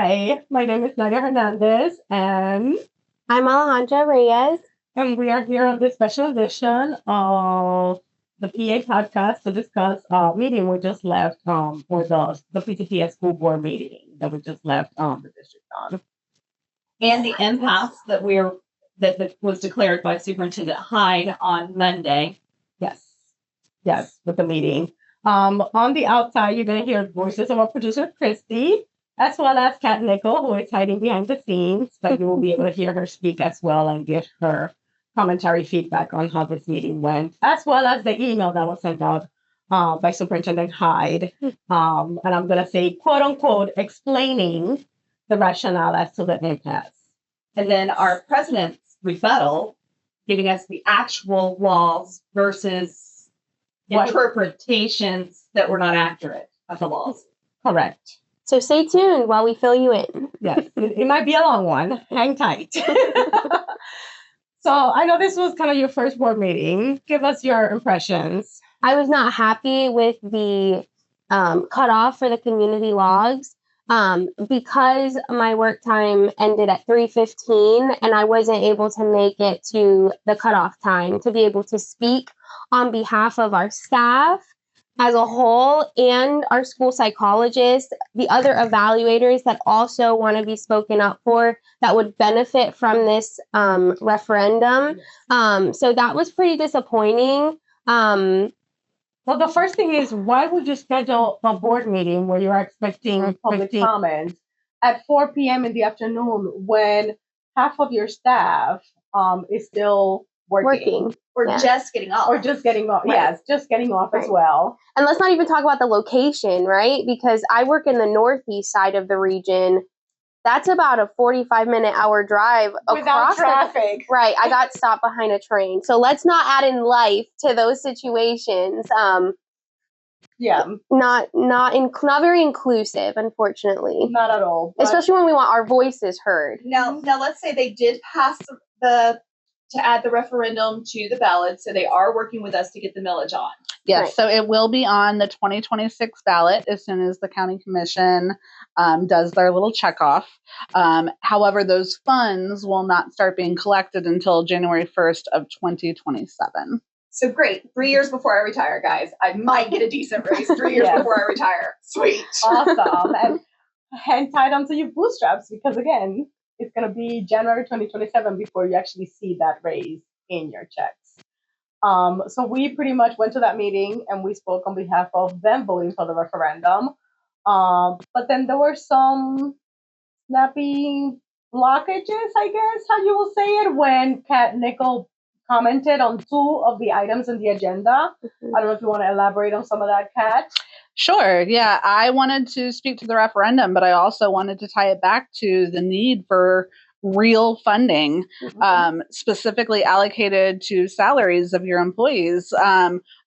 Hi, my name is Nadia Hernandez, and I'm Alejandra Reyes. we are here on this special edition of the PA podcast to discuss a meeting we just left for the PTPS school board meeting that we just left the district on. And the impasse that was declared by Superintendent Hyde on Monday. Yes, with the meeting. On the outside, you're going to hear voices of our producer, Christy, as well as Kat Nickel, who is hiding behind the scenes, but you will be able to hear her speak as well and give her commentary feedback on how this meeting went, as well as the email that was sent out by Superintendent Hyde. And I'm going to say, quote unquote, explaining the rationale as to the impasse. And then our president's rebuttal, giving us the actual laws versus interpretations that were not accurate of the laws. Correct. So stay tuned while we fill you in. Yes, it might be a long one. Hang tight. So I know this was kind of your first board meeting. Give us your impressions. I was not happy with the cutoff for the community logs because my work time ended at 3:15 and I wasn't able to make it to the cutoff time to be able to speak on behalf of our staff as a whole and our school psychologists, the other evaluators that also want to be spoken up for that would benefit from this referendum. So that was pretty disappointing. Well, the first thing is, why would you schedule a board meeting where you're expecting public comments at 4 p.m. in the afternoon when half of your staff is still working. Or just getting off. Or just getting off. Right. Yes, just getting off as well. And let's not even talk about the location, right? Because I work in the northeast side of the region. That's about a 45-minute drive without traffic. Right. I got stopped behind a train. So let's not add in life to those situations. Not very inclusive, unfortunately. Not at all. Especially when we want our voices heard. Now let's say they did pass to add the referendum to the ballot, so they are working with us to get the millage on. Yes, Right. So it will be on the 2026 ballot as soon as the county commission does their little checkoff. However, those funds will not start being collected until January 1st of 2027. So great. 3 years before I retire, guys. I might get a decent raise 3 years before I retire. Sweet. Awesome. And hang tight onto your bootstraps because, again, it's going to be January 2027 before you actually see that raise in your checks. So we pretty much went to that meeting and we spoke on behalf of them voting for the referendum. But then there were some snappy blockages, I guess, how you will say it, when Kat Nickel commented on 2 of the items in the agenda. I don't know if you want to elaborate on some of that, Kat. Sure. Yeah, I wanted to speak to the referendum, but I also wanted to tie it back to the need for real funding, specifically allocated to salaries of your employees.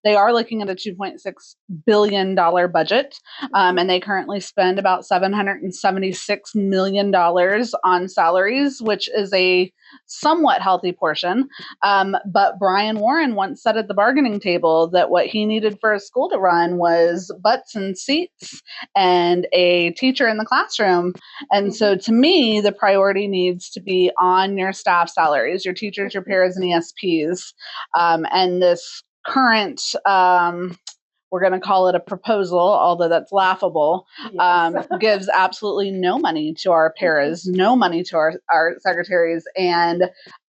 They are looking at a $2.6 billion budget, and they currently spend about $776 million on salaries, which is a somewhat healthy portion. But Brian Warren once said at the bargaining table that what he needed for a school to run was butts and seats and a teacher in the classroom. And so to me, the priority needs to be on your staff salaries, your teachers, your paras, and ESPs. And this current, we're going to call it a proposal, although that's laughable, gives absolutely no money to our paras, no money to our secretaries, and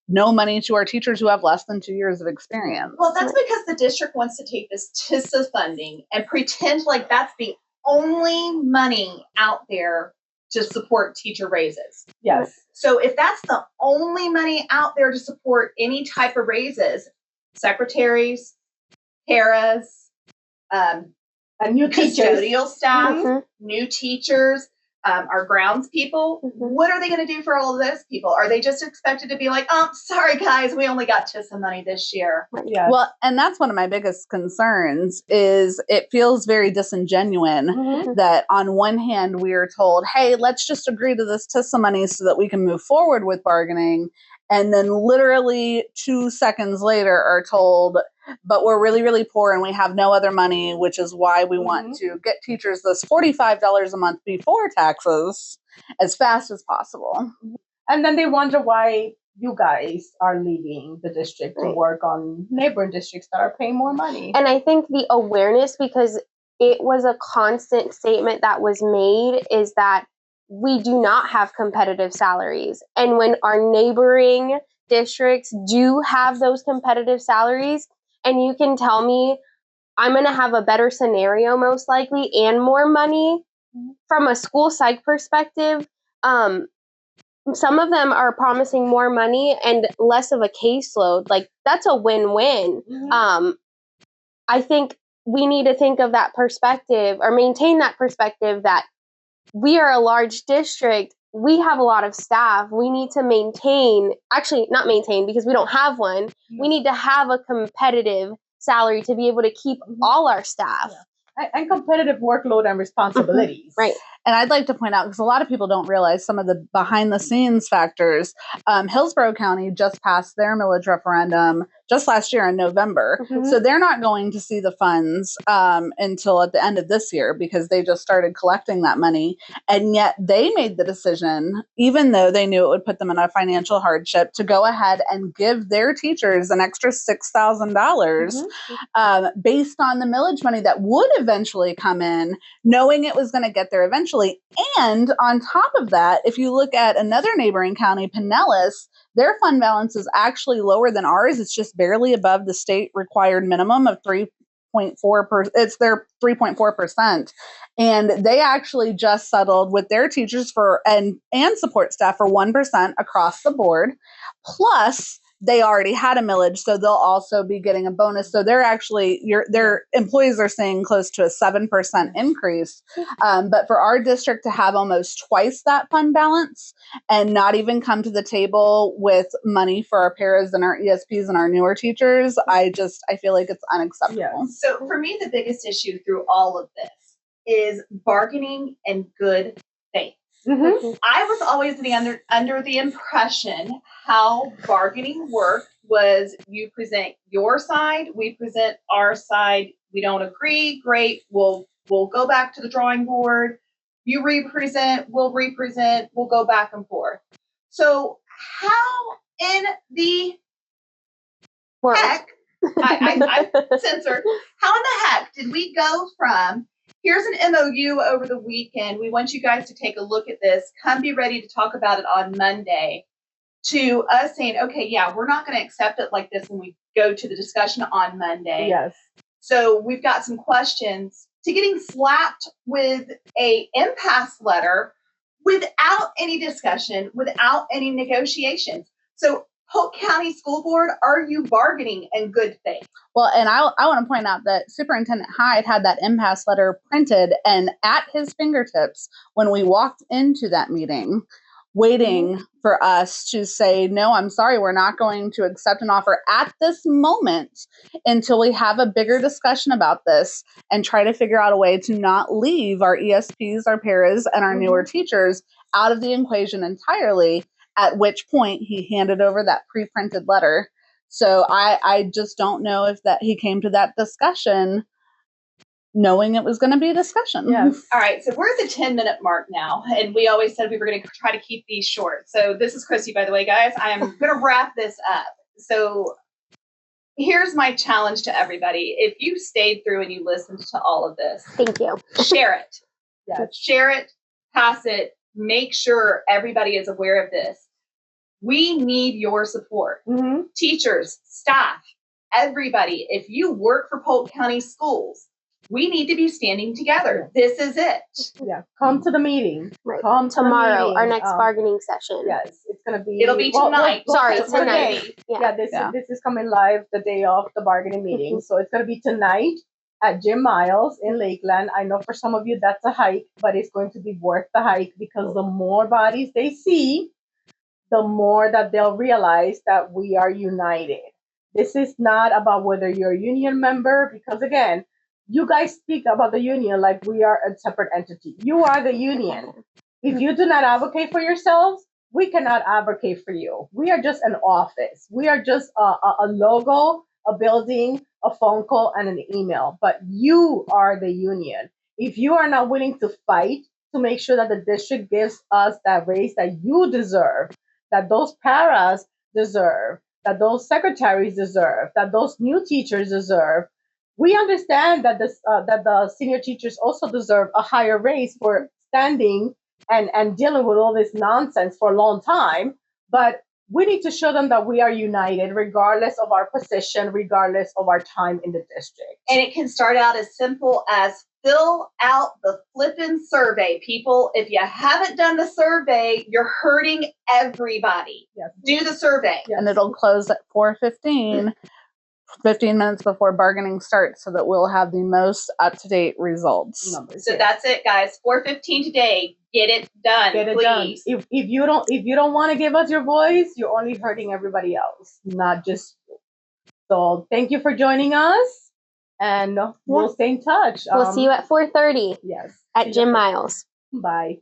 no money to our teachers who have less than 2 years of experience. Well, that's because the district wants to take this TISA funding and pretend like that's the only money out there to support teacher raises. Yes. So if that's the only money out there to support any type of raises, secretaries, paras, and new custodial staff, Mhm. new teachers, our grounds people, what are they going to do for all of those people? Are they just expected to be like, oh, sorry, guys, we only got TISA money this year? Yes. Well, and that's one of my biggest concerns is it feels very disingenuous that on one hand we are told, hey, let's just agree to this TISA money so that we can move forward with bargaining. and then literally 2 seconds later are told, but we're really, really poor and we have no other money, which is why we want to get teachers this $45 a month before taxes as fast as possible. And then they wonder why you guys are leaving the district to Right. work on neighboring districts that are paying more money. And I think the awareness, because it was a constant statement that was made, is that we do not have competitive salaries. And when our neighboring districts do have those competitive salaries, and you can tell me I'm going to have a better scenario most likely and more money from a school psych perspective, some of them are promising more money and less of a caseload. Like, that's a win-win. I think we need to think of that perspective, or maintain that perspective, that we are a large district. We have a lot of staff. We need to not maintain because we don't have one. We need to have a competitive salary to be able to keep all our staff. And competitive workload and responsibilities. Right. And I'd like to point out, because a lot of people don't realize some of the behind the scenes factors. Hillsborough County just passed their millage referendum just last year in November. So they're not going to see the funds until at the end of this year, because they just started collecting that money. And yet they made the decision, even though they knew it would put them in a financial hardship, to go ahead and give their teachers an extra $6,000 based on the millage money that would eventually come in, knowing it was going to get there eventually. And on top of that, if you look at another neighboring county, Pinellas, their fund balance is actually lower than ours. It's just barely above the state required minimum of 3.4%. It's their 3.4%. And they actually just settled with their teachers and support staff for 1% across the board. Plus, they already had a millage, so they'll also be getting a bonus. So they're actually, their employees are seeing close to a 7% increase. But for our district to have almost twice that fund balance and not even come to the table with money for our paras and our ESPs and our newer teachers, I feel like it's unacceptable. Yeah. So for me, the biggest issue through all of this is bargaining and good faith. I was always under the impression how bargaining worked was you present your side, we present our side. We don't agree, great. We'll go back to the drawing board. You represent, we'll go back and forth. So how in the heck, I censored, how in the heck did we go from here's an MOU over the weekend, we want you guys to take a look at this, come be ready to talk about it on Monday, to us saying, okay, yeah, we're not going to accept it like this when we go to the discussion on Monday. Yes. So we've got some questions, to getting slapped with a impasse letter without any discussion, without any negotiations. So Polk County School Board, are you bargaining in good faith? Well, and I want to point out that Superintendent Hyde had that impasse letter printed and at his fingertips when we walked into that meeting, waiting for us to say, no, I'm sorry, we're not going to accept an offer at this moment until we have a bigger discussion about this and try to figure out a way to not leave our ESPs, our paras, and our newer teachers out of the equation entirely, at which point he handed over that pre-printed letter. So I just don't know if that he came to that discussion knowing it was going to be a discussion. Yes. All right, so we're at the 10-minute mark now, and we always said we were going to try to keep these short. So this is Christy, by the way, guys. I am going to wrap this up. So here's my challenge to everybody. If you stayed through and you listened to all of this, Thank you. share it. Yes. Share it, pass it, make sure everybody is aware of this. We need your support. Teachers, staff, everybody. If you work for Polk County Schools, we need to be standing together. This is it. Yeah. Come to the meeting. Right. Come to the Tomorrow, meeting. our next bargaining session. Yes, it's gonna be. It'll be tonight. Sorry, That's what tonight. it'll be. Yeah. This is coming live the day of the bargaining meeting. So it's gonna be tonight at Jim Miles in Lakeland. I know for some of you that's a hike, but it's going to be worth the hike, because the more bodies they see, the more that they'll realize that we are united. This is not about whether you're a union member, because again, you guys speak about the union like we are a separate entity. You are the union. If you do not advocate for yourselves, we cannot advocate for you. We are just an office. We are just a logo, a building, a phone call, and an email. But you are the union. If you are not willing to fight to make sure that the district gives us that raise that you deserve, that those paras deserve, that those secretaries deserve, that those new teachers deserve, we understand that that the senior teachers also deserve a higher raise for standing and dealing with all this nonsense for a long time. But we need to show them that we are united, regardless of our position, regardless of our time in the district. And it can start out as simple as fill out the flippin' survey, people. If you haven't done the survey, you're hurting everybody. Yes. Do the survey. Yes. And it'll close at 4:15, 15 minutes before bargaining starts, so that we'll have the most up-to-date results. Numbers, So yes. that's it, guys. 4:15 today. Get it done, Get it done. please. If you don't want to give us your voice, you're only hurting everybody else, not just you. So thank you for joining us, and we'll stay in touch. We'll see you at 4:30 Yes. at Jim Miles. Bye.